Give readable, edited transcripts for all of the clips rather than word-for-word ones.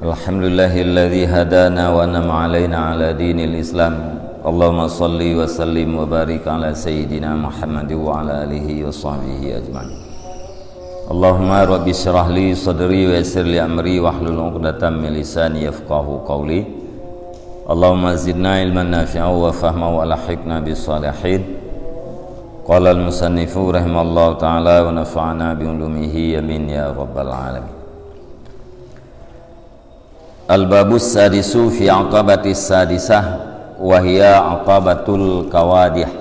Alhamdulillahilladzi hadana wa an'ama 'alaina 'ala dinil Islam. Allahumma shalli wa sallim wa barik 'ala sayyidina Muhammad wa 'ala alihi wa sahbihi ajma'in. Allahumma rabbi shrah li sadri wa yassir li amri wahlul 'uqdatam min lisani yafqahu qawli. Allahumma zidna ilman nafi'a wa fahma wa alhiqna bis salihin. Qala al-musannifu rahimallahu ta'ala wa nafa'ana bi ulumihi amin ya rabbal alamin. Al-babus sadisu fi aqabatis sadisah wa hiya aqabatul kawadih.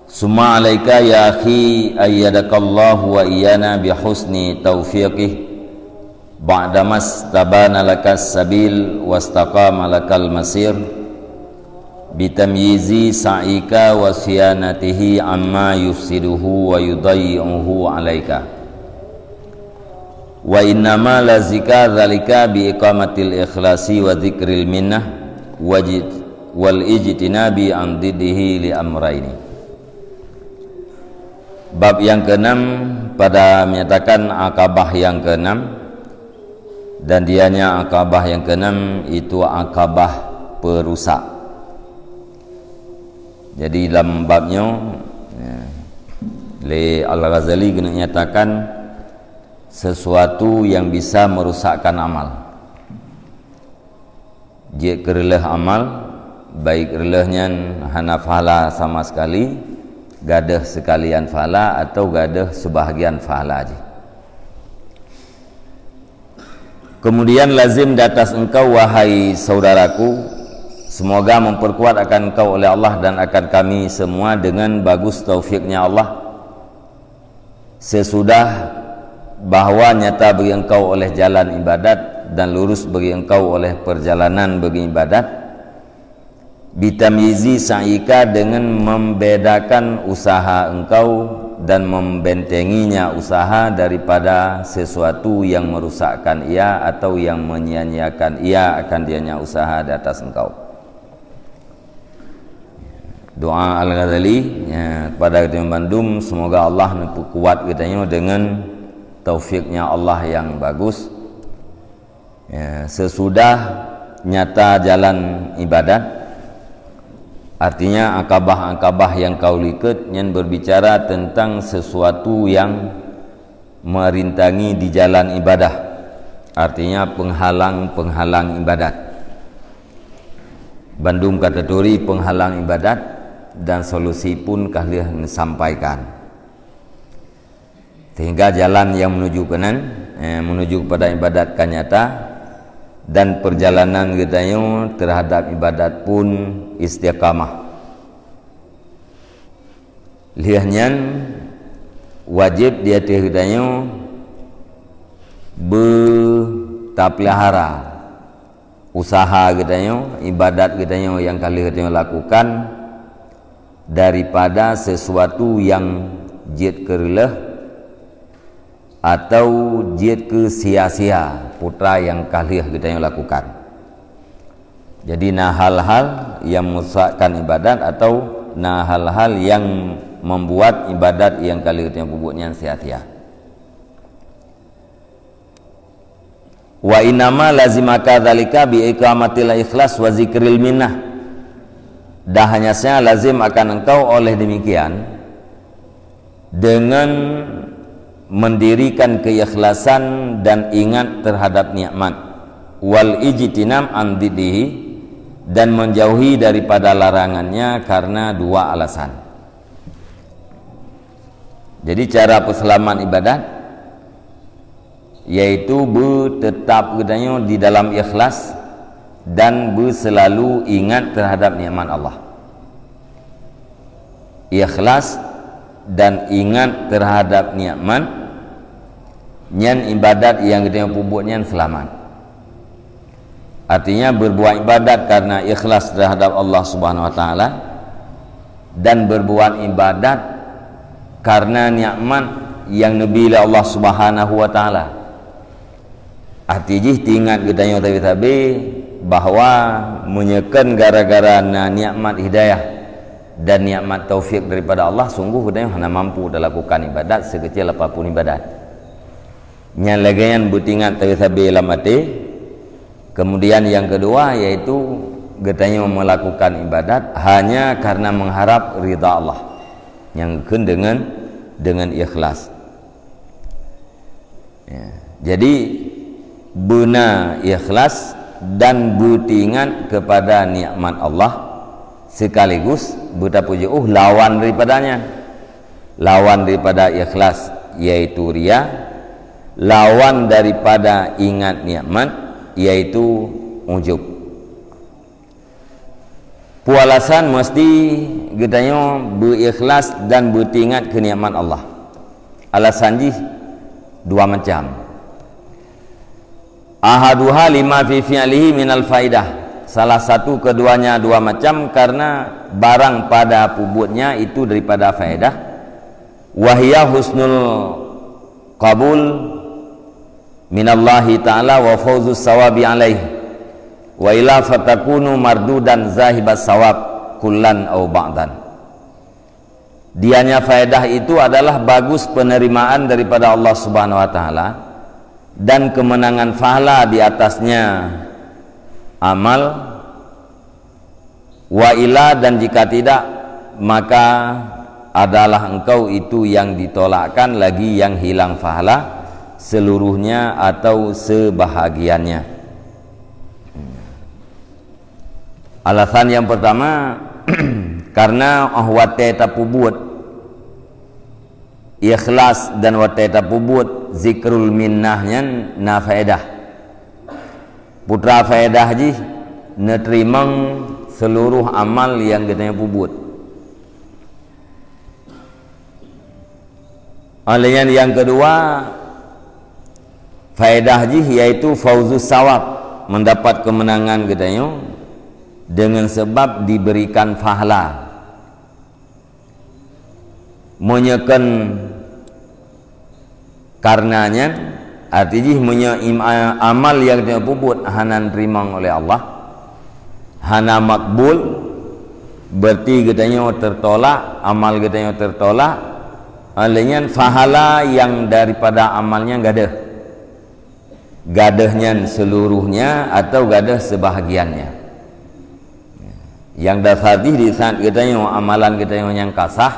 Summa alaika ya akhi ayyadakallahu wa iyana bi husni taufiqih ba'da mastabana lakas sabil wastaqama lakal masir bitamyizi sa'ika wa siyanatihi amma yufsiduhu wa yudayyi'uhu alaika wa innama lazika dhalika bi iqamatil ikhlasi wa dzikril minnah wal ijtinabi an diddihi li amraini. Bab yang keenam pada menyatakan akabah yang keenam, dan dianya akabah yang keenam itu akabah perusak. Jadi dalam babnya Al-Ghazali menyatakan sesuatu yang bisa merusakkan amal. Jika kereleh amal, baik relehnya hana fahala sama sekali, gadah sekalian fahala atau gadah sebahagian fahala aja. Kemudian lazim di atas engkau wahai saudaraku, semoga memperkuat akan engkau oleh Allah dan akan kami semua dengan bagus taufiknya Allah, sesudah bahwa nyata bagi engkau oleh jalan ibadat dan lurus bagi engkau oleh perjalanan bagi ibadat, bitamyizi sa'ika dengan membedakan usaha engkau dan membentenginya usaha daripada sesuatu yang merusakkan ia atau yang menyia-nyiakan ia akan dianya usaha di atas engkau. Doa Al-Ghazali kepada kita Bandung, semoga Allah memperkuat kita dengan taufiknya Allah yang bagus sesudah nyata jalan ibadat. Artinya akabah-akabah yang kau lihat yang berbicara tentang sesuatu yang merintangi di jalan ibadah, artinya penghalang-penghalang ibadat. Bandung kategori penghalang ibadat dan solusi pun kalian sampaikan, sehingga jalan yang menuju kanan menuju kepada ibadat kan nyata, dan perjalanan kita terhadap ibadat pun istiqamah. Lihatnya wajib dia kita bertapelihara usaha kita ibadat kita yang kali kita lakukan daripada sesuatu yang jid kereleh atau jid ke sia-sia putra yang kali kita lakukan. Jadi nah hal-hal yang merusakkan ibadat atau nah hal-hal yang membuat ibadat yang kali kita buatnya sia-sia. Wa innama lazimaka dzalika bi iqamatil ikhlas wa zikril minnah. Dah hanya saya lazim akan engkau oleh demikian dengan mendirikan keikhlasan dan ingat terhadap nikmat, wal ijtinam an diddihi, dan menjauhi daripada larangannya karena dua alasan. Jadi cara peselaman ibadat yaitu tetap gedanya di dalam ikhlas dan selalu ingat terhadap nikmat Allah. Ikhlas dan ingat terhadap nikmat nyan ibadat yang kita pupuknya selamat. Artinya berbuat ibadat karena ikhlas terhadap Allah Subhanahu wa taala dan berbuat ibadat karena nikmat yang nabi Allah Subhanahu wa taala. Artinya ingat kita tabi bahwa menyekan gara-gara nikmat hidayah dan nikmat taufik daripada Allah, sungguh kita hanya mampu lakukan ibadat sekecil apapun ibadat. nya legayan butingan tersabi lamati. Kemudian yang kedua yaitu getanya melakukan ibadat hanya karena mengharap ridha Allah, yang dengan ikhlas. Ya. Jadi buna ikhlas dan butingan kepada nikmat Allah sekaligus buta puji lawan daripada ikhlas yaitu riya, lawan daripada ingat nikmat yaitu ujub. Pualasan mesti getanya berikhlas dan butingat ke nikmat Allah. Alasan ji dua macam. Ahaduha lima fi fi'lihi minal faidah. Salah satu keduanya dua macam karena barang pada puputnya itu daripada faedah. Wahia husnul qabul minallahi ta'ala wa fawzus sawabi alaih wa ila fatakunu mardudan zahibas sawab kullan au ba'dan. Dianya faedah itu adalah bagus penerimaan daripada Allah Subhanahu wa taala dan kemenangan pahala di atasnya amal, wa ila dan jika tidak maka adalah engkau itu yang ditolakkan lagi yang hilang pahala seluruhnya atau sebahagiannya. Alasan yang pertama karena wate tapubut ikhlas dan wate tapubut zikrul minnahnya na faedah putra faedah ji netrimang seluruh amal yang kita pubut. Alasan yang kedua faedah ji yaitu fauzus sawab, mendapat kemenangan katanya dengan sebab diberikan pahala. Menyekan karenanya artinya amal yang dia puput hana terima oleh Allah, hana makbul, berarti katanya tertolak, amal katanya tertolak. Alanya pahala yang daripada amalnya gadahnya seluruhnya atau gadah sebahagiannya. Yang dasar di saat katanya amalan katanya yang kasah,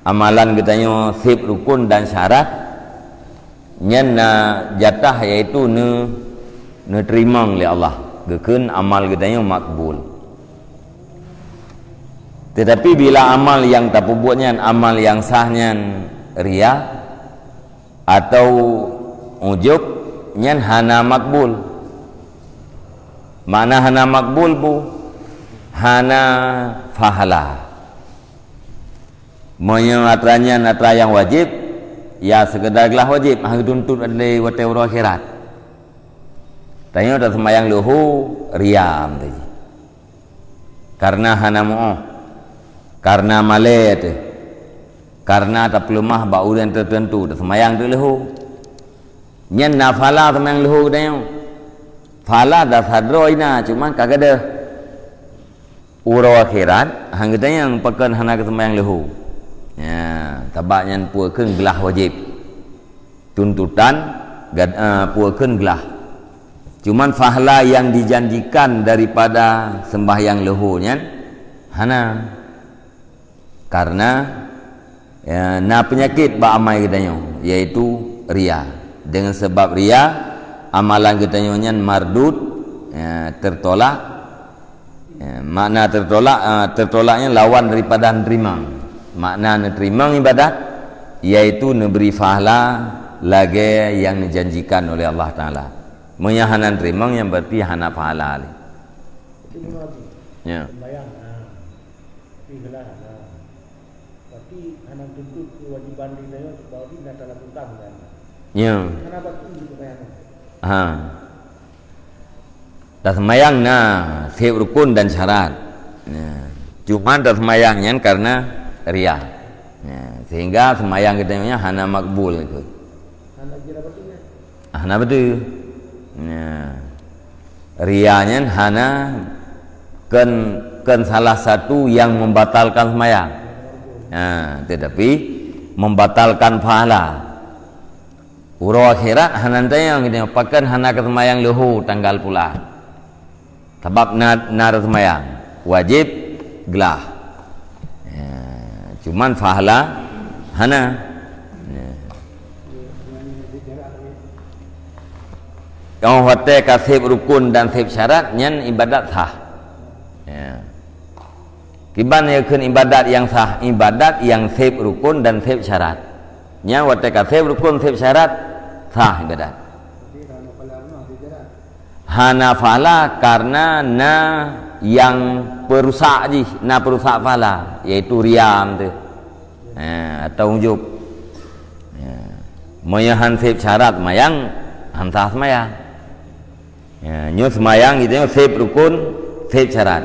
amalan katanya sip rukun dan syarat nyana jatah yaitu ne terima oleh Allah, gekeun amal katanya makbul. Tetapi bila amal yang tak puputnya, amal yang sahnya riya atau ujub nyan hana makbul. Mana hana makbul bu? Hana fahala. Menyatranya natra yang wajib ya sekedarlah wajib hang tuntut oleh wate akhirat. Tanya dah sembahyang luhu riya tadi. Karena hana mu'ah, karena malet, karena tak pelumah bau yang tertentu dah sembahyang tu luhu. Nyen nafala sembahyang luhu tanya. Fala dah sadroina cuma kagak ada urau akhirat hang tanya yang pekan hana sembahyang luhu. Ya, tabaknya puakeun gelah wajib. Tuntutan puakeun gelah. Cuman fahla yang dijanjikan daripada sembahyang lehunya hana. Karena ya, na penyakit ba amai katanya yaitu riya. Dengan sebab riya amalan katanya mardud ya, tertolak. Ya, makna tertolaknya lawan daripada nerima. Makna nerima ibadat yaitu neberi pahala lagi yang dijanjikan oleh Allah Ta'ala. Menyahanan terima yang berarti hana pahala. Ya. Berarti hana tuntut kewajiban dia berarti nak lakukan kan. Ya. Hana batu sembahyang. Ha. Dah sembahyang fi rukun dan syarat. Ya. Cuma dah sembahyangnya karena riya. Ya, sehingga sembahyang kita hana makbul itu. Hana kira betulnya. Hana betul. Ya. Riyanya hana kan salah satu yang membatalkan sembahyang. Ya, tetapi membatalkan pahala. Uro akhirat hanan tayang gitu pakan hana kesemayang lehu tanggal pula. Sebab na semayang wajib gelah. Ya, cuman fahala hana. Ya. Kau hotel kasih rukun dan sip syarat nyan ibadat sah. Ya. Kiban yakun ibadat yang sah, ibadat yang sip rukun dan sip syarat. Nya hotel kasih rukun sip syarat sah ibadat. Hana fala karena na yang perusak ji, na perusak fala yaitu riam tu. Atau ujub. Ya. Mayahan sip syarat mayang hantah semayang. Ya, nyu semayang itu sip rukun, sip syarat.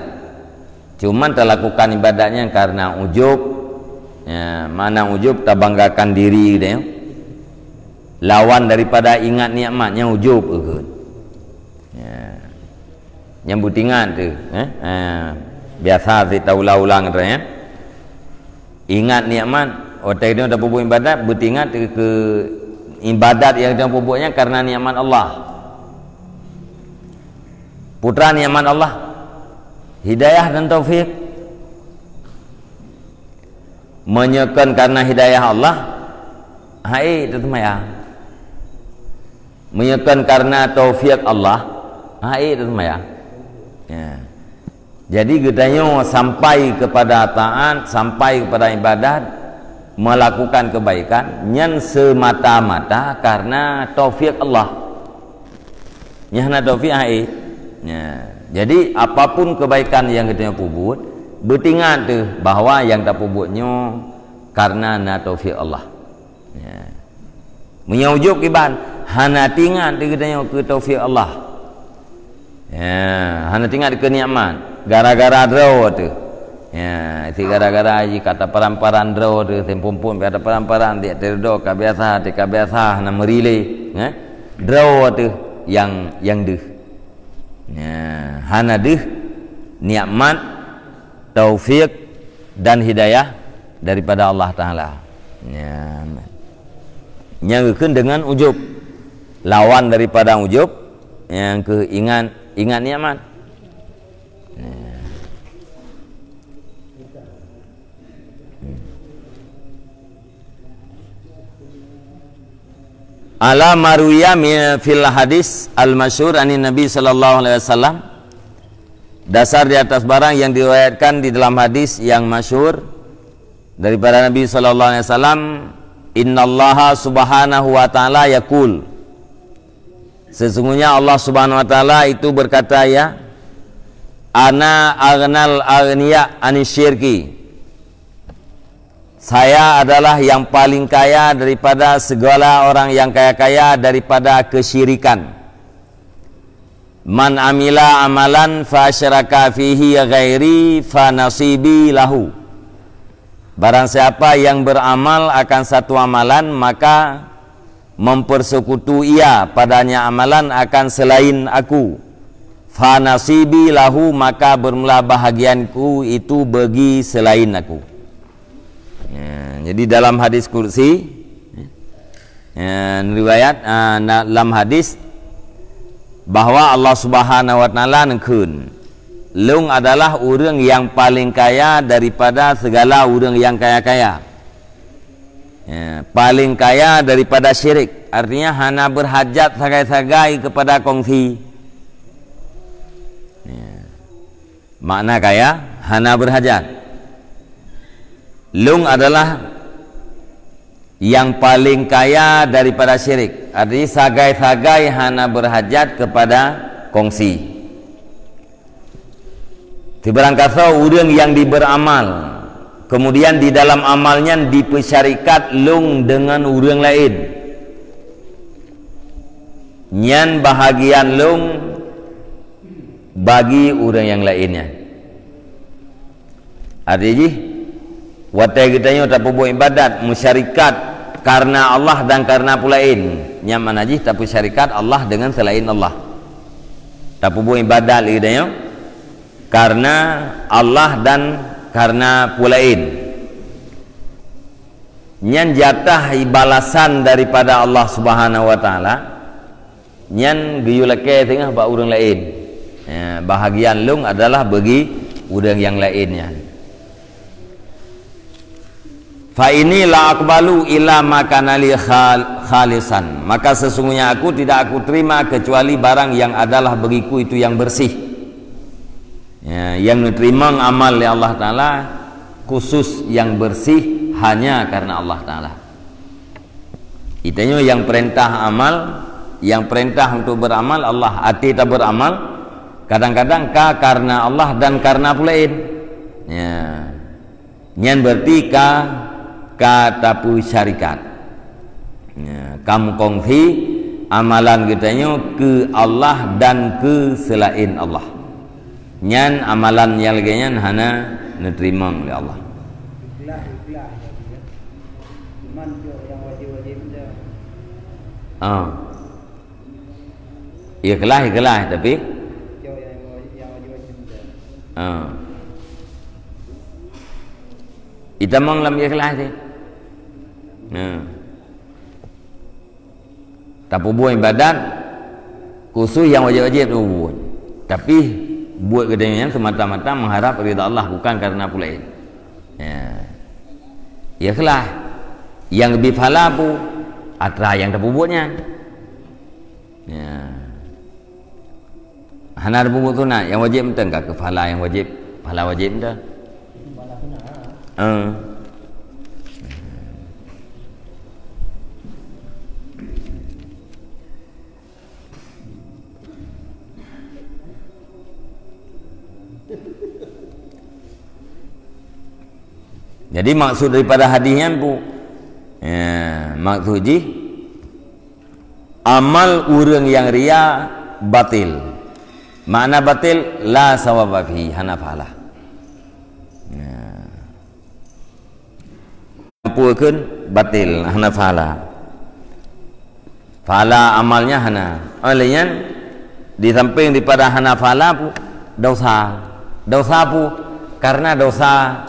Cuman terlakukan ibadahnya karena ujub. Ya, mana ujub terbanggakan diri gitu ya. Lawan daripada ingat nikmatnya ujub gitu. Ya. Yang butingan tu, biasa kita ulang-ulang tu ya. Ingat nikmat, otak dia dah buat ibadat, butingan ke ibadat yang dia buatnya karena nikmat Allah. Putra nikmat Allah, hidayah dan taufik. Menyekan karena hidayah Allah, hai itu semayang. Menyekan karena taufik Allah, hai itu semayang. Ya. Jadi gedanya sampai kepada taat, sampai kepada ibadat, melakukan kebaikan, nyan semata-mata karena taufik Allah. Nyana taufik hai. Ya. Jadi apapun kebaikan yang kita buat, bertingat tu bahawa yang tak buatnya karena na taufik Allah. Ya. Menyaujuk kiban hana tingat dia katanya ke taufik Allah. Ya, hana tingat ke nikmat gara-gara draw tu. Ya, itu gara-gara aji kata paran-paran draw tu tempompon kata paran-paran dia terdo ka biasa na merile, ya. Draw tu yang deh. Ya, hana deh nikmat, taufik dan hidayah daripada Allah Taala. Ya. Nyangkeun dengan ujub. Lawan daripada ujub yang ingat nikmat. Ya. Ala maruya fil hadis al-masyhur anin Nabi sallallahu alaihi wasallam. Dasar di atas barang yang diriwayatkan di dalam hadis yang masyhur daripada Nabi sallallahu alaihi wasallam, innallaha subhanahu wa ta'ala yaqul, sesungguhnya Allah subhanahu wa ta'ala itu berkata, ya, ana aghnal aghniya anisyirki, saya adalah yang paling kaya daripada segala orang yang kaya-kaya daripada kesyirikan. Man amila amalan fa asyraka fihi ghairi fa nasibi lahu. Barang siapa yang beramal akan satu amalan maka mempersekutu ia padanya amalan akan selain aku, fa nasibi lahu, maka bermula bahagianku itu bagi selain aku. Ya, jadi dalam hadis kursi, ya, riwayat dalam hadis bahwa Allah Subhanahu wa taala nengkeun lung adalah orang yang paling kaya daripada segala orang yang kaya-kaya. Ya, paling kaya daripada syirik, artinya hana berhajat sagai-sagai kepada kongsi. Ya, makna kaya hana berhajat. Lung adalah yang paling kaya daripada syirik, artinya sagai-sagai hana berhajat kepada kongsi. Tiberangkasa orang yang diberamal, kemudian di dalam amalnya dipesyarikat lung dengan orang lain, nyan bahagian lung bagi orang yang lainnya. Artinya watai kitanya tak buat ibadat musyarikat karena Allah dan karena pulain nyaman aja tapi syarikat Allah dengan selain Allah, tak buat ibadat kitanya karena Allah dan karena pulain. nyan jatah balasan daripada Allah Subhanahu wa taala, nyan geyulake tengah ba urang lain. Bahagian lung adalah bagi urang yang lainnya. Fa ini la aqbalu ila makanali khalisan, maka sesungguhnya aku tidak aku terima kecuali barang yang adalah bagiku itu yang bersih, yang diterima amal oleh Allah Ta'ala khusus yang bersih hanya karena Allah Ta'ala. Itanya yang perintah amal, yang perintah untuk beramal Allah, hati tak beramal kadang-kadang karena Allah dan karena pulain nyan berarti katapu syarikat, kamu kongsi amalan kitanya ke Allah dan ke selain Allah, nyan amalan yang lainnya hana diterima oleh Allah. Ikhlas ya. Cuman yang wajib-wajib dia. Ikhlas tapi kita menglam ikhlas sih. Tak buat ibadat khusus yang wajib-wajib tu buat. Tapi buat kedainya semata-mata mengharap ridha Allah, bukan karena pulain. Ikhlas yang lebih pahala pu atra yang tak buatnya. Hana ada buat tu nak yang wajib entah ke pahala yang wajib, pahala wajib entah. Jadi maksud daripada hadisnya bu, maksud ji amal urang yang ria batil. Makna batil la sawaba fihi, hana pahala. Pukeun batil hana pahala. Pahala amalnya hana. Olehnya di samping daripada hana pahala pu dosa. Dosa pu karena dosa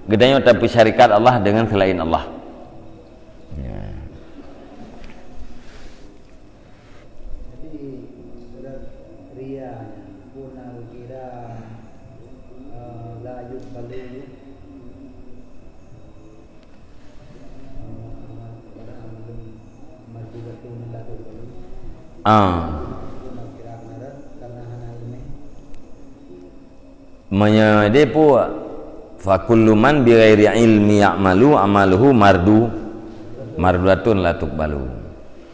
gedanya tapi syarikat Allah dengan selain Allah. Menyade pu fa kullu man bi ghairi ilmi ya'malu amaluhu marduatun la tuqbalu.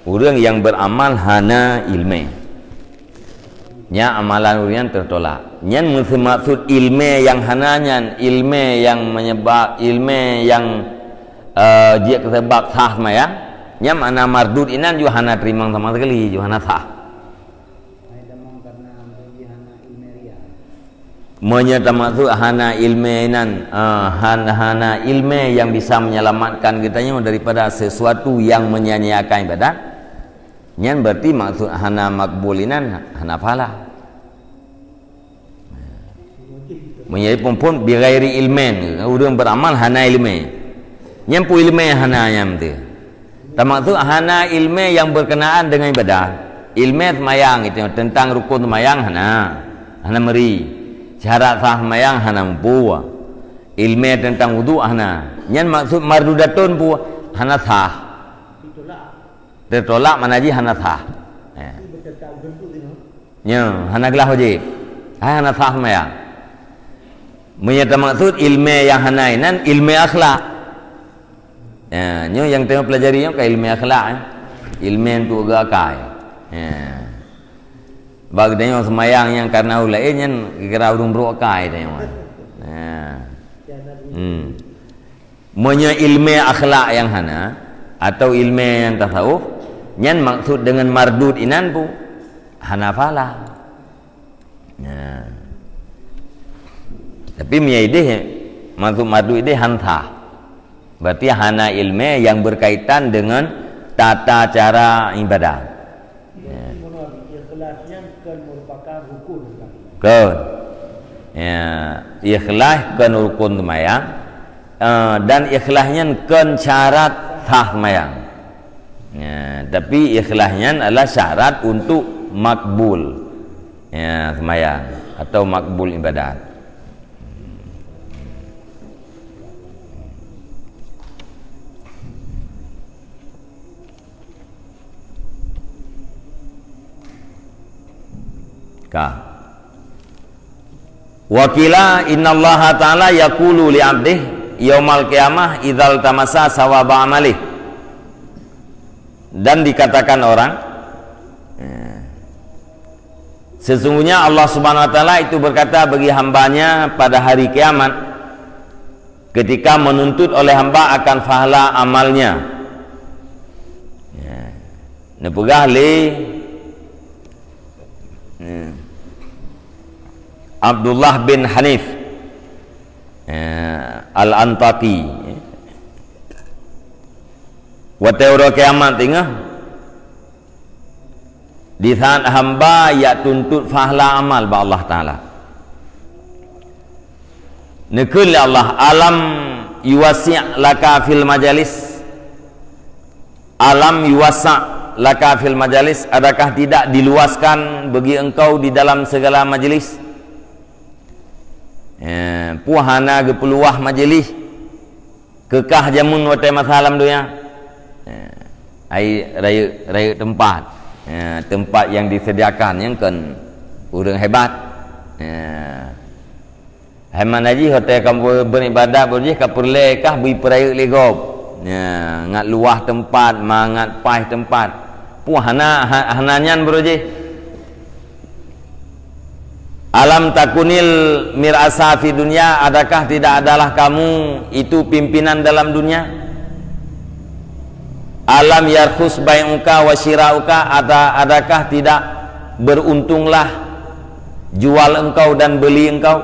Orang yang beramal hana ilmu nya amalan urian tertolak. Nyan maksud ilmu yang hananya, ilmu yang menyebab ilmu yang dia kesebab sah maya, nya mana mardud inan ju hana terima sama sekali, ju hana sah. Menyata maksud hana ilminan, hana ilmu yang bisa menyelamatkan kitanya daripada sesuatu yang menyia-nyiakan ibadat. Nyan berarti maksud hana makbulinan, hana pahala. Menjadi pun bi ghairi ilmen, urang beramal hana ilmu. Nyan pu ilmu hana nyam tu. Tak maksud hana ilmu yang berkenaan dengan ibadat. Ilmu semayang itu tentang rukun semayang hana meri. Syarat sah mayang hana mampu. Ilmu tentang wudu hana. Nyan maksud mardudatun pu hana sah. Tertolak mana ji hana sah. Nya hana gelah wajib. Hana sah mayang. Menyata maksud ilmu yang hana inan ilmu akhlak. Nya yang tengah pelajari nya ke ilmu akhlak. Ilmu tu agak kai. Bagdanya semayang yang karena ulainnya kira urung berokai tanya. Menye ilmu akhlak yang hana atau ilmu yang tasawuf, nyan maksud dengan mardud inan pu hana pahala. Tapi menyidih maksud mardud ide hanta. Berarti hana ilmu yang berkaitan dengan tata cara ibadah. Kan ikhlas kan rukun semayang dan ikhlasnya kan syarat sah sembahyang. Ya, tapi ikhlasnya adalah syarat untuk makbul ya sembahyang atau makbul ibadat. Wakila innallaha ta'ala yaqulu li 'abdihi yaumal qiyamah idzal tamasa sawaba amalih. Dan dikatakan orang sesungguhnya Allah Subhanahu wa taala itu berkata bagi hambanya pada hari kiamat ketika menuntut oleh hamba akan pahala amalnya. Nepegah li Abdullah bin Hanif Al-Antaki wa teori kiamat tengah di saat hamba ya tuntut pahala amal ba Allah taala nekul Allah alam yuwasi' laka fil majalis, alam yuwasa' laka fil majalis, adakah tidak diluaskan bagi engkau di dalam segala majlis? Puhana ke peluah majlis kekah jamun wate masalam dunia ai raya tempat tempat yang disediakan yang kan orang hebat heman haji hotel kamu beribadah boleh kapurle kah bui peraya legop ngat luah tempat mangat pai tempat puhana hananyan beroje. Alam takunil mirasa fi dunia, adakah tidak adalah kamu itu pimpinan dalam dunia? Alam yarkhus bai'uka wa syira'uka, adakah tidak beruntunglah jual engkau dan beli engkau?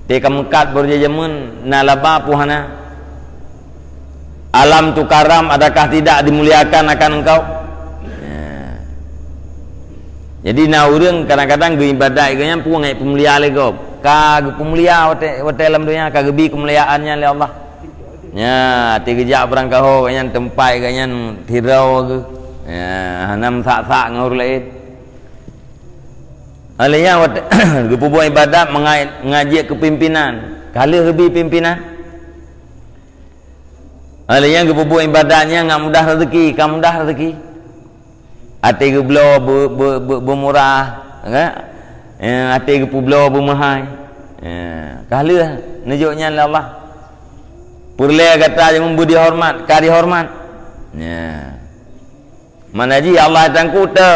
Teka mekat berjajamun nalaba puhana. Alam tukaram, adakah tidak dimuliakan akan engkau? Jadi na urang kadang-kadang ge ibadah iganya puang ai pemulia lego. Ka ge pemulia wate dalam dunia ka gebi kemuliaannya oleh Allah. Ya, ti gejak perang kaho ganyan tempai ganyan tirau ge. Ya, hanam sak-sak ngaur lain. Alenya wate ge pubuh ibadah mengajak kepimpinan. Kali gebi pimpinan. Alenya ge pubuh ibadahnya ngak mudah rezeki, ka mudah rezeki. Ati ke belau bermurah ati ke belau bermahal kahlia nunjuknya Allah purle kata jangan budi hormat kari hormat mana ji Allah tangku te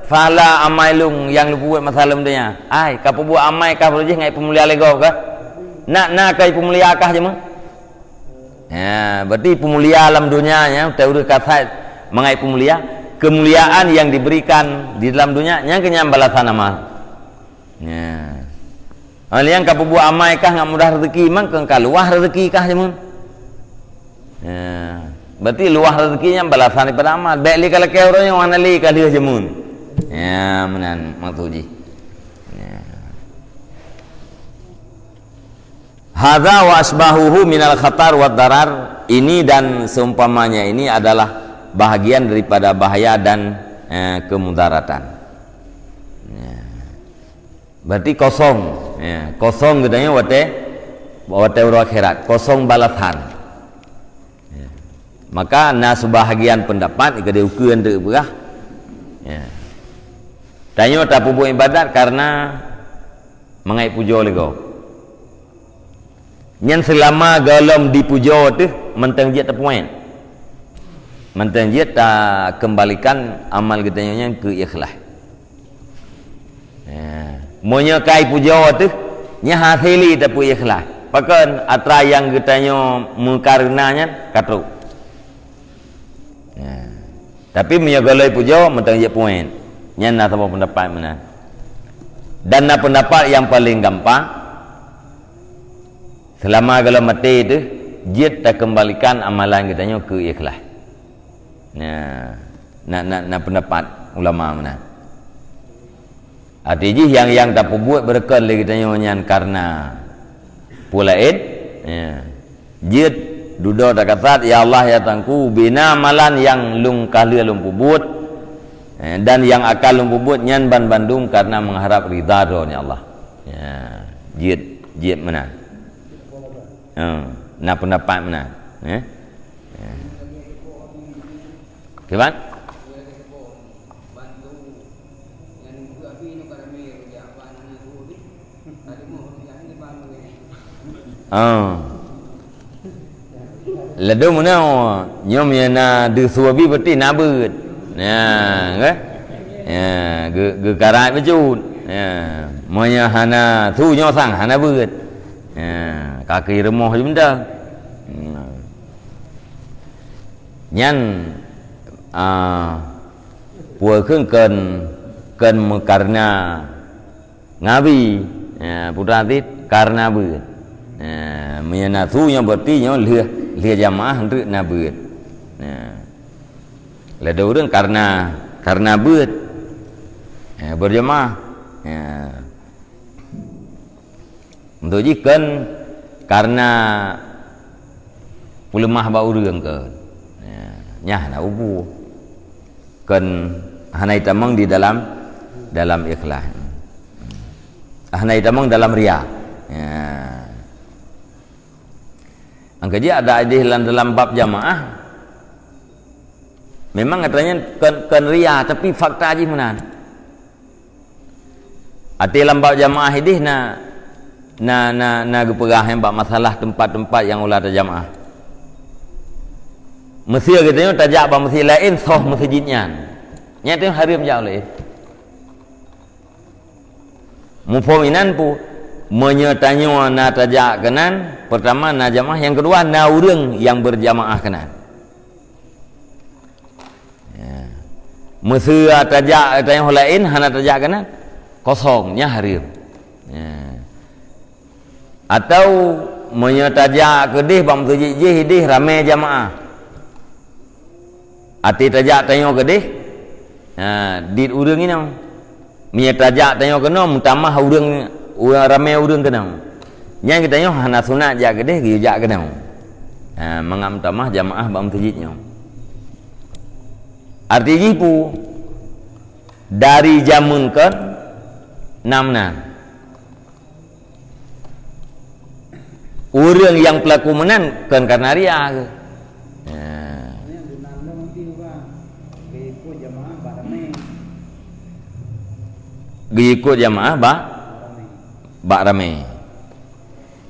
fala amailung yang lu buat masalah dia ai ka buat amai ka berje ngai pemulia lego ka nak kai pemulia kah je mah berarti pemulia alam dunia nya tahu kata mengai pemulia kemuliaan yang diberikan di dalam dunia yang kenyang balasan amal. Ya. Yang kapu buat amai kah nggak mudah rezeki, mang kengkal luah rezeki kah jemun. Ya. Berarti luah rezekinya balasan daripada amal. Baik li kalau kau orang yang mana li kalau jemun. Ya, menan maktuji. Ya. Hadza wa asbahuhu minal khatar wa darar. Ini dan seumpamanya ini adalah bahagian daripada bahaya dan kemudaratan. Berarti kosong, kosong katanya wate akhirat, kosong balasan. Maka na sebahagian pendapat ikade ukuran de berah. Tanya tak pubuh ibadat karena mengai pujo lego. Nyan selama galom dipujo tu mentang je terpoint. Mantan dia tak kembalikan amal kita yang ke ikhlas. Monya kai puja tu nya hasili tapi ikhlas. Pakan atra yang kita mengkarenanya katru. Tapi monya galai puja mantan dia poin. Nya na sama pendapat mana. Dan na pendapat yang paling gampang selama kalau mati tu dia tak kembalikan amalan kita ke ikhlas. Nak pendapat ulama mana? Artinya yang tak buat berkat lagi tanya karena pulain Ya. Jid dudo tak kata ya Allah ya tangku bina malan yang lung kahlia lung pubut dan yang akal lung pubut nyan ban bandung karena mengharap ridha donya Allah. Ya. Jid mana? Nah pendapat mana? Ya. Ya. Kiban? Ledo mana nyom ya na de suabi berarti na beut. Ya, ke? Ya, ge karat bejut. Ya, monya hana thu nyo sang hana beut. Ya, kaki remoh je benda. Nyan puan ken karena ngabi putra tit karena beut. Monya thu nyo berarti nyo lia jamaah hendak na beut. Lada orang karena beut berjamaah. Untuk jikan karena ulemah ba urang ke. Nyah na ubu. Kan hanai tamang di dalam ikhlas. Hanai tamang dalam riya. Angka dia ada di dalam bab jamaah. Memang katanya kan ria tapi fakta aja mana? Ati dalam bab jamaah ini na gepegah yang bab masalah tempat-tempat yang ulah ada jamaah. Mesir katanya tajak bab mesir lain soh masjidnya. Nyata haram jauh lain. Mufominan pu menyertanya na tajak kanan, pertama na jamaah, yang kedua na urang yang berjamaah kanan. Ya. Mesir tajak tanya lain hana tajak kanan kosongnya haram. Ya. Atau menyetajak kedih bang masjid hidih ramai jamaah. Ati tajak tanya kedih. Di urang ini menyetajak tanya kena mutamah urang ramai urang kena. Yang kita nyo hana sunat jak kedeh gi jak kena. Mangam tamah jamaah bang masjidnya. Arti jipu dari jamun kan namna. Urang yang pelaku menan kan karena ria ke. Ikut jamaah bak ramai.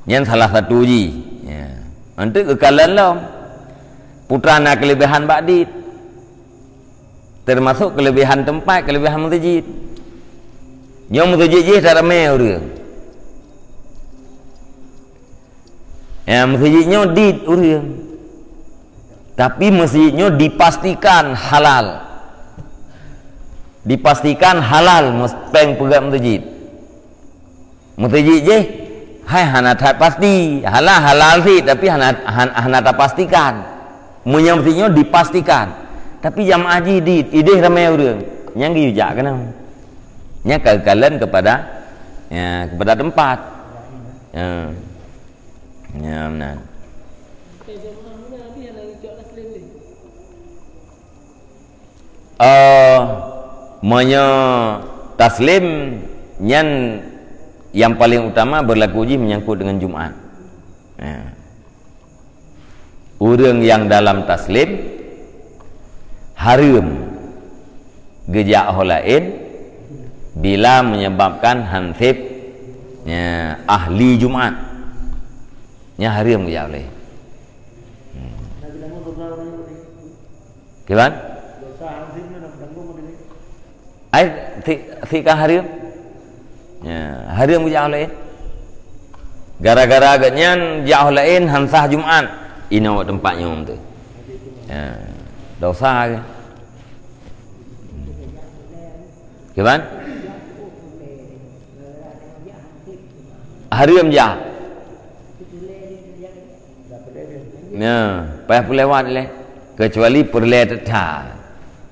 Yang salah satu ji. Ya. Nanti kekalan lah. Putra nak kelebihan bakdit. Termasuk kelebihan tempat, kelebihan masjid. Yang masjid je tak ramai orang. Ya, masjidnya dit orang. Tapi masjidnya dipastikan halal. Dipastikan halal musteng pegang masjid. Masjid je hai hana tak pasti halal sih tapi hana tak pastikan. Munya masjidnya dipastikan. Tapi jamaah jidid ideh ramai orang. Yang dijak kena. Nya kekalian kepada tempat. Ya benar. Monya taslim nyan yang paling utama berlaku uji menyangkut dengan Jumat. Orang yang dalam taslim haram gejak lain bila menyebabkan hansib ahli Jumat nya haram gejak lain. Gimana? Fikah haram. Ya, haram jauh lain. Gara-gara agaknya jauh lain hansah Jumat. Ini awak tempatnya tu. Ya, dosa ke? Gimana? Haram jah. Ya, payah lewat leh. Kecuali perle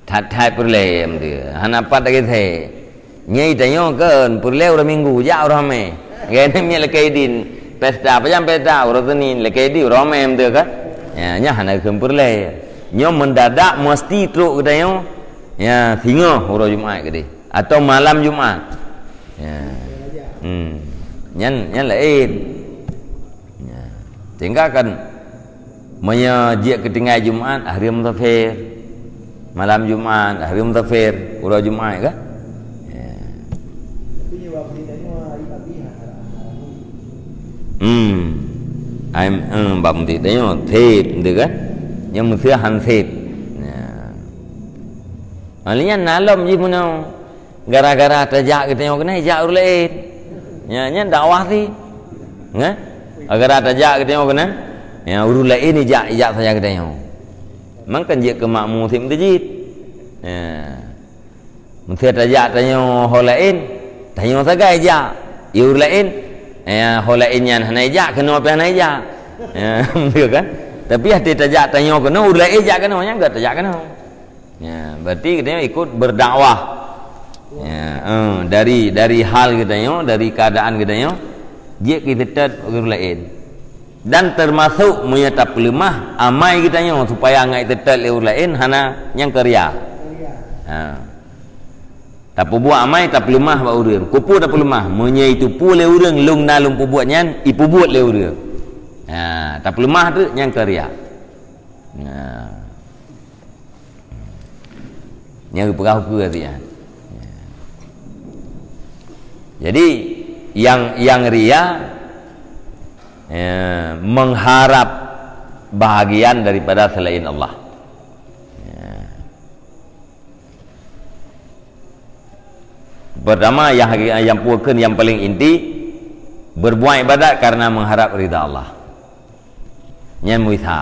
Thai perle dia. Hanapat lagi the. Nyai tanya kan perle orang minggu ja orang me. Gene mi lekai din. pesta apa jam pesta urut ni lekedi romem tu kan ya nya hana kempur le nyo mendadak mesti truk kedayo ya singa urut Jumaat gede atau malam Jumaat ya nyan lain ya tinggalkan menyajak ketinggal Jumaat hari Musafir malam Jumaat hari Musafir urut Jumaat kan bab ti dayo thep de kan yang mesti han thep alinya nalom ji puno gara-gara tajak kita yang kena jak urlain nya dakwah ti nge gara tajak kita yang kena ya urlain ni jak saja kita yang mangkan je ke makmu thep tajid mesti tajak tanyo holain tanyo sagai jak urlain ya holainnya hanai jak kena apa hanai jak ya betul kan tapi hati tajak tanya kena ulah ejak kena nya enggak tajak kena ya berarti kita ikut berdakwah ya dari hal kita dari keadaan kita je kita tet lain dan termasuk menyatap lemah amai kita supaya ngai tetet le lain hana yang kerja tak buat amai tak lemah ba urang kupu tak lemah menye itu pu le urang lung nalung pu buatnya ipu buat le urang tak lemah tu yang kerja yang perah ke dia jadi yang ria mengharap bahagian daripada selain Allah. Pertama yang puakan yang paling inti berbuat ibadat karena mengharap ridha Allah. Yang muitha.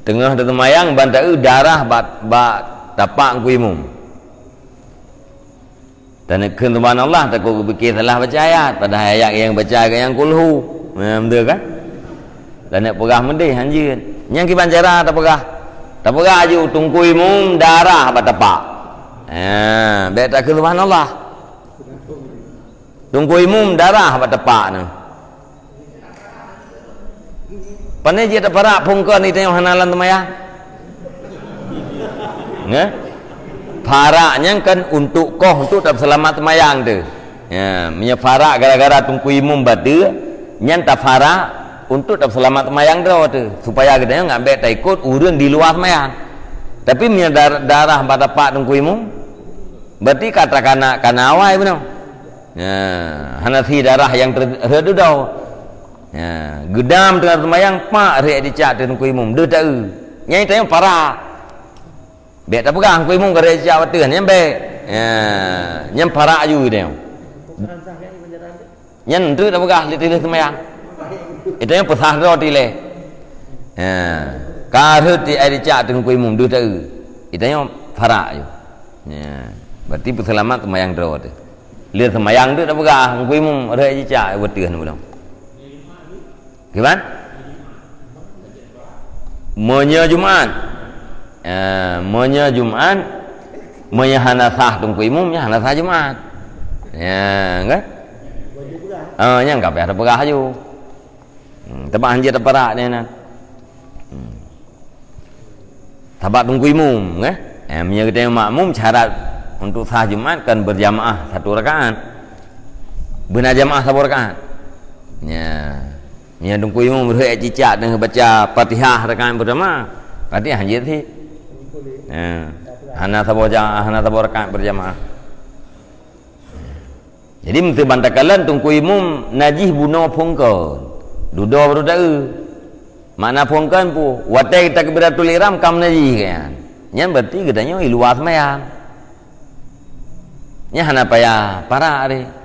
Tengah temayang bantai darah bat tapak kuimum. Dan kehendak Allah tak kau fikir salah baca ayat pada ayat yang baca yang kulhu. Betul kan? Dan nak pegah mendih anjir. Yang kiban cara tak pegah. Tak pegah aju tungkuimum darah bat tapak. Baik tak kehendak Allah. Tungkuimum darah bat tapak ni. Pandai dia tak parak pungkon ni tengok hanalan temayang. Ya? Paraknya kan untuk tak selamat temayang tu. Ya, punya parak gara-gara tungku imum batu, nyan tak parak untuk tak selamat temayang tu. Supaya kita enggak ambil tak ikut urang di luar temayang. Tapi punya darah pada pak tungku imum. Berarti katakan kana awai benar. Ya, hanasi darah yang terredudau. Ya, gedam tengah semayang pak rek dicak dengan kuimum dia tak nyai tanya parah biar tak pegang kuimum ke rek dicak watan yang baik ya nyam parah ju dia nyen tu tak pegang di semayang itu yang pesah roti le ya karut di dicak dengan kuimum dia tak itu yang parah ju ya berarti selamat semayang roti lihat semayang tu tak pegang kuimum rek dicak watan betul. Gimana? Monya Jumaat. Monya Jumaat, monya hanasah tungku imumnya hanasah Jumaat. Ya, kan? Yang enggak ada pegah aju. Tempat anjir teparak ni nak. Tabat tungku imum, kan? Monya kita makmum syarat untuk sah Jumaat kan berjamaah satu rakaat. Benar jamaah satu rakaat. Ya. Yang tungku imam berhak cicak dengan baca Fatihah rakaat pertama. Fatihah je sih. Hana sabo rakaat berjamaah. Jadi mesti bantakalan tungku imam najih buno pungkon. Dudo baru tahu. Mana pungkon pu? Watai takbiratul ihram kam najih kan. Yang berarti gedanya luas mayang. Nya hana payah para ari.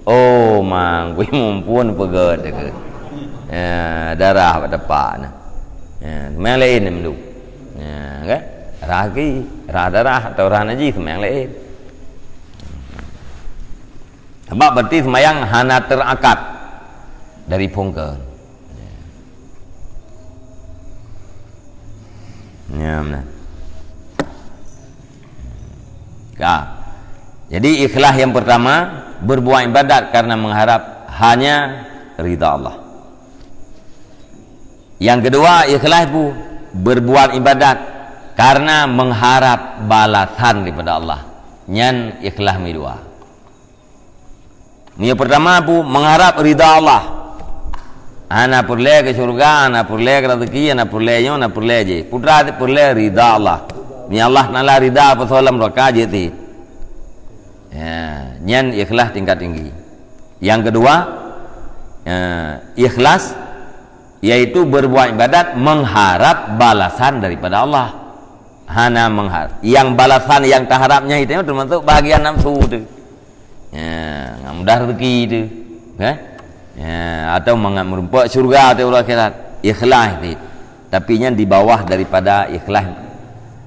Oh mang kuimum pun pegat dekat. Darah pada pak nah. Semang lain ni melu. Kan? Darah atau darah najis semang lain. Sebab berarti semayang hana terakad dari pungker. Ya, benar. Ya. Jadi ikhlas yang pertama, berbuat ibadat karena mengharap hanya ridha Allah. Yang kedua, ikhlas itu berbuat ibadat karena mengharap balasan daripada Allah. Nyan ikhlas midua. Yang pertama bu mengharap ridha Allah. Ana perle ke surga, ana perle ke rezeki, ana perle yo, ana perle je. Putra perle ridha Allah. Ni Allah Taala ridha apa solam raka je ti. Ya, nyan ikhlas tingkat tinggi. Yang kedua, ikhlas yaitu berbuat ibadat mengharap balasan daripada Allah. Hana mengharap. Yang balasan yang terharapnya itu termasuk bahagian nafsu tu. Ya, mudah rezeki itu, kan? Ya, atau merumpak syurga atau akhirat. Ikhlas itu. Tapi nya di bawah daripada ikhlas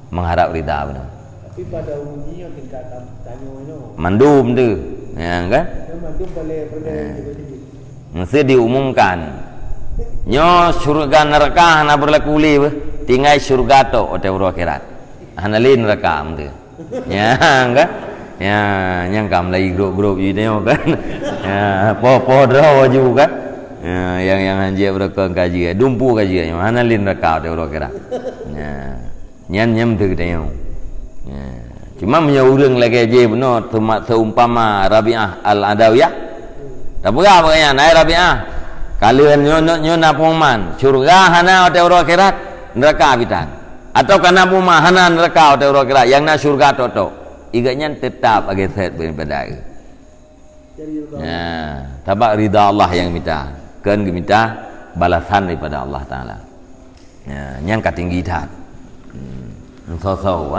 mengharap ridha benar. Tapi pada umumnya tingkat tanya itu. Mandum tu, ya kan? Mandum boleh mesti diumumkan. Nyo syurga neraka hana berlaku li tinggal syurga to atau akhirat. Hana li neraka tu. Ya, kan? Ya, yang kam lagi grup-grup ini kan. Ya, po draw juga kan. Ya, yang anjir beraka kaji, dumpu kaji, mana lin neraka atau akhirat. Ya, nyam tu kita yang. Ya, cuma menyaurang lagi aja benar seumpama Rabi'ah Al-Adawiyah. Tak apa ya, naik Rabi'ah. Kalian nyo nak pengumuman, syurga hana atau akhirat, neraka habitat. Atau kana pengumuman hana neraka atau akhirat, yang nak syurga toto. Iganya tetap agar set beribadah. Ya, tabak ridha Allah yang minta, kan minta balasan daripada Allah Taala. Ya, yang katinggi dah. So-so,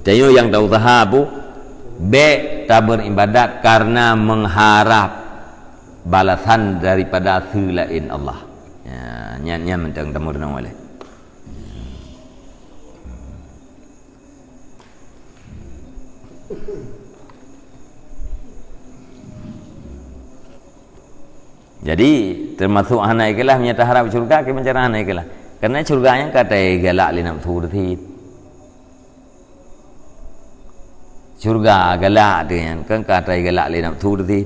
Tayo yang tahu tahabu, tak beribadat karena mengharap balasan daripada selain Allah. Ya, nya mentang temu dengan oleh. Jadi termasuk anak ikhlas menyata harap syurga ke mencari anak ikhlas. Karena syurganya kata galak li nafsu ridhi. Syurga galak tu kan kata galak li nafsu ridhi.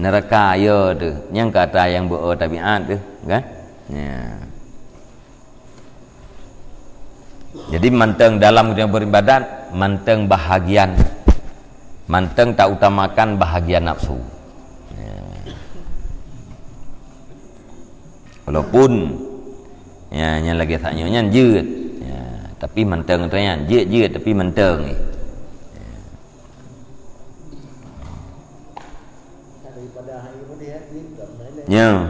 Neraka ya tu yang kata yang bertabiat tu kan. Ya. Jadi manteng dalam dunia beribadat, manteng bahagian, manteng tak utamakan bahagian nafsu. Walaupun ya nya lagi tak nyonya jeut ya, tapi menteng tanya jeut tapi menteng ni daripada hari ini ya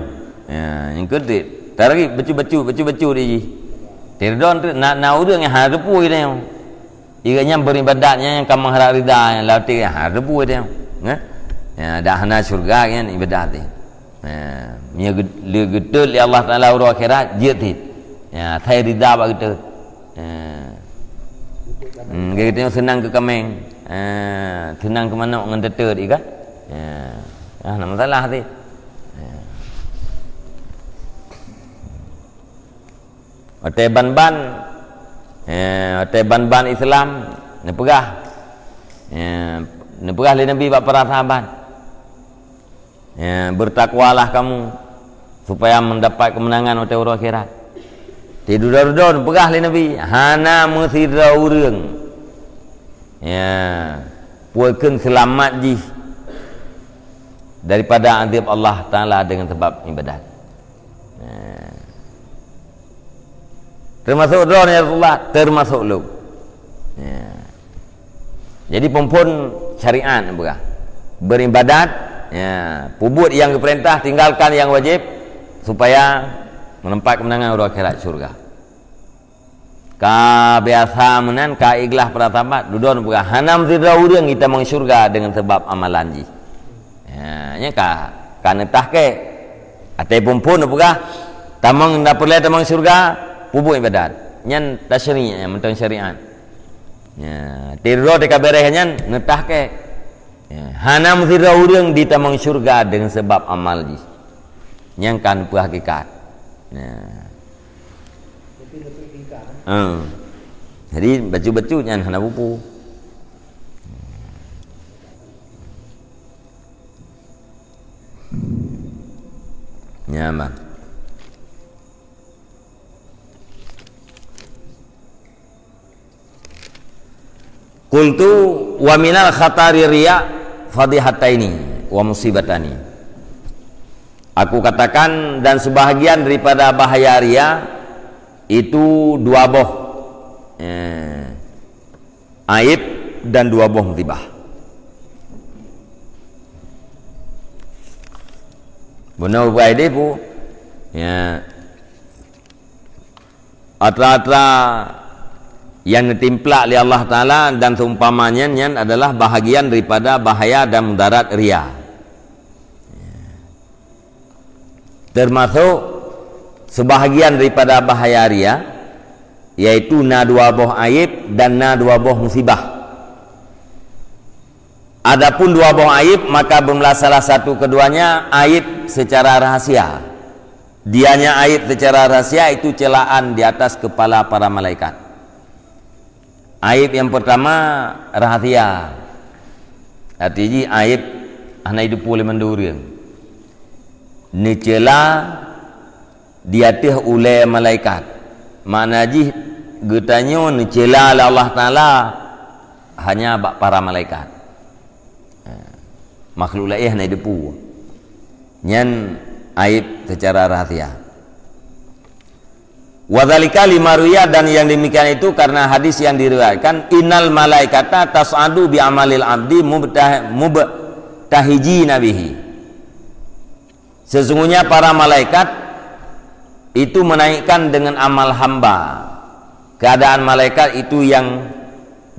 yang kedua tariki becu di tirdon tu nak urang yang harepu dia iganya beribadatnya yang kamu harap ridha yang latih harepu dia ya dah hana syurga kan ibadat dia nya gedul ya Allah Taala uru akhirat jeut ya thai ridha ba gedul kita senang ke kameng senang ke mana ngan teter di kan nak masalah ti hotel ban-ban Islam ni pegah li Nabi bab para sahabat. Ya, bertakwalah kamu supaya mendapat kemenangan pada hari akhirat. Tidur-tidur pegah li Nabi hana mesira urang. Ya, puakeun selamat ji daripada azab Allah Taala dengan sebab ibadat. Ya. Termasuk drone ya Rasulullah, termasuk lu. Ya. Jadi pompon syariat pegah. Beribadat ya, pubut yang diperintah, tinggalkan yang wajib supaya menempat kemenangan pada akhirat syurga. Ka biasa menan ka ikhlas para sahabat dudon buka hanam tidak urang kita meng syurga dengan sebab amalan ji. Ya, nya ka netah ke ataupun pun buka tamang ndak perlu tamang syurga pubut ibadat. Nyan tasyri'nya mentang syariat. Ya, tidur dekat berehnya netah ke Hana mesti urang ditamang syurga dengan sebab amal ji. Yang kan pu hakikat. Jadi baju-baju nyan hana pupu. Nyaman. Qultu wa minal khatari riya fadihataini wa musibatani. Aku katakan dan sebahagian daripada bahaya riya itu dua boh aib dan dua boh musibah. Benar buat dia pu ya atra-atra yang ditimplak oleh Allah Ta'ala dan seumpamanya adalah bahagian daripada bahaya dan mudarat riya. Termasuk sebahagian daripada bahaya riya yaitu na dua boh aib dan na dua boh musibah. Adapun dua boh aib maka bermula salah satu keduanya aib secara rahasia. Dianya aib secara rahasia itu celaan di atas kepala para malaikat. Aib yang pertama rahasia. Artinya aib hanya hidup oleh mendurian. Nicela diatih oleh malaikat. Mana ji getanyo nicela oleh Allah Taala hanya para malaikat. Makhluk lain hanya hidup. Nyan aib secara rahasia. Wadzalika limaruya dan yang demikian itu karena hadis yang diriwayatkan innal malaikata tas'adu bi amalil abdi mubtahiji nabihi. Sesungguhnya para malaikat itu menaikkan dengan amal hamba. Keadaan malaikat itu yang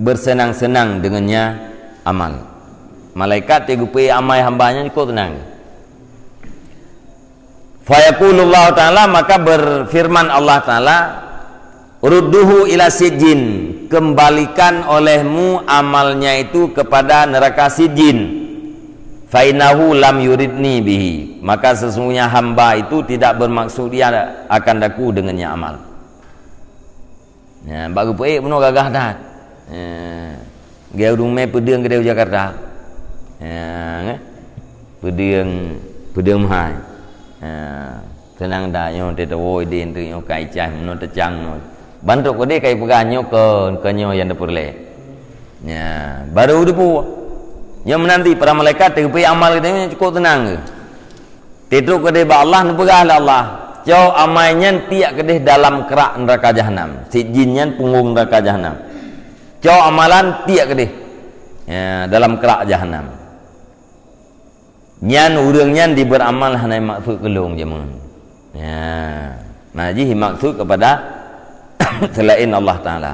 bersenang-senang dengannya amal. Malaikat tegupi amal hambanya kok tenang. Fayaqulullah Ta'ala maka berfirman Allah Ta'ala rudduhu ila sijin, kembalikan olehmu amalnya itu kepada neraka sijin. Fainahu lam yuridni bihi, maka sesungguhnya hamba itu tidak bermaksud dia akan daku dengannya amal. Ya, baru puik penuh gagah dah. Dia rumah pedang ke Jakarta. Ya, pedang mahal. Tenang dah nyo te tawoi din tu nyo kai cai no te chang no. Bantuk ko de kai peganyo ke nyo yang depurle. Ya, baru depu. Yang menanti para malaikat tepi amal kita cukup tenang ke. Tidur ke ba Allah nu pegah Allah. Jauh amalnya tiak ke dalam kerak neraka jahanam. Si jinnya punggung neraka jahanam. Jauh amalan tiak ke ya, dalam kerak jahanam. Nyan urangnya diberamal hanai maksud kelung jaman. Ya, naji maksud kepada selain Allah Taala.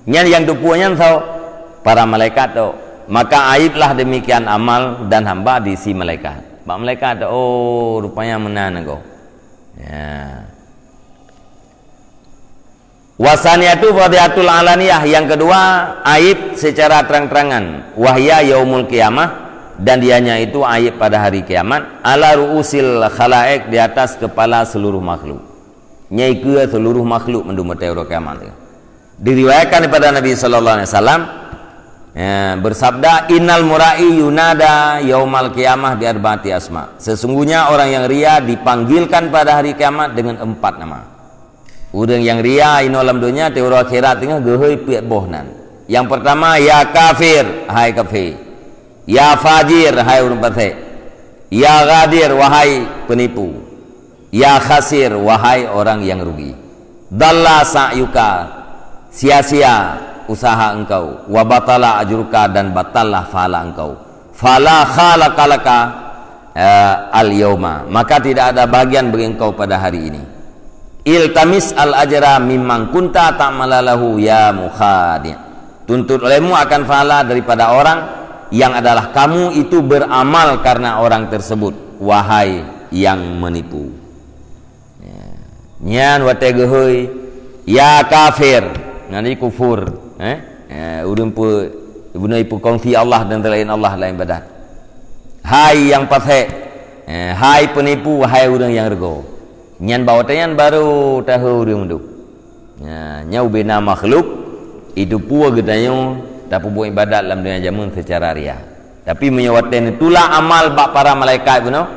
Nyan yang dupunya tahu para malaikat tu. Maka aiblah demikian amal dan hamba di si malaikat. Pak malaikat oh rupanya menan kau. Ya. Wasaniyatu fadihatul alaniyah, yang kedua aib secara terang-terangan. Wahya yaumul qiyamah, dan dianya itu aib pada hari kiamat. Ala ru'usil khalaik, di atas kepala seluruh makhluk. Nyai ke seluruh makhluk mendumati hari kiamat. Diriwayatkan kepada Nabi sallallahu alaihi wasallam bersabda, innal murai yunada yaumal qiyamah bi arba'ati asma. Sesungguhnya orang yang ria dipanggilkan pada hari kiamat dengan 4 nama. Orang yang ria ino alam dunia teori akhirat tengah gehoi piak bohnan. Yang pertama, ya kafir, hai kafir. Ya fajir, hai orang fasik. Ya ghadir, wahai penipu. Ya khasir, wahai orang yang rugi. Dalla sa'yuka, sia-sia usaha engkau. Wa batala ajruka, dan batallah pahala engkau. Fala khalaqalaka al-yawma, maka tidak ada bagian bagi engkau pada hari ini. Iltamis al-ajra mimman kunta ta'malalahu ya mukhadi'. Tuntut olehmu akan pahala daripada orang yang adalah kamu itu beramal karena orang tersebut, wahai yang menipu. Nyan wate gehoi ya kafir, ngani kufur. Urang pu ibnu ipu kongsi Allah dan selain Allah lain ibadat. Hai yang pasek, hai penipu, hai orang yang rego. Nyan bawa tanyan baru tahu orang tu. Nyau bina makhluk itu pua gedayo tak buat ibadat dalam dunia jamun secara ria. Tapi menyewatan itulah amal bak para malaikat beno.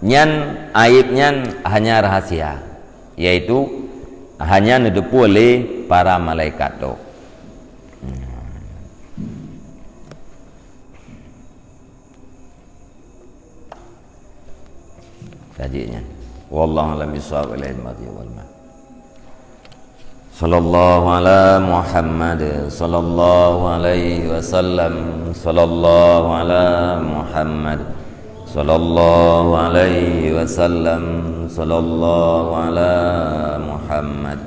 Nyan aib nyan hanya rahasia, yaitu hanya nedepu oleh para malaikat tu. Kajinya. Wallahu a'lam bishawab. Sallallahu ala Muhammad sallallahu alaihi wasallam. Sallallahu ala Muhammad sallallahu alaihi wasallam. Sallallahu ala Muhammad.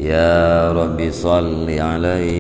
Ya Rabbi salli alaihi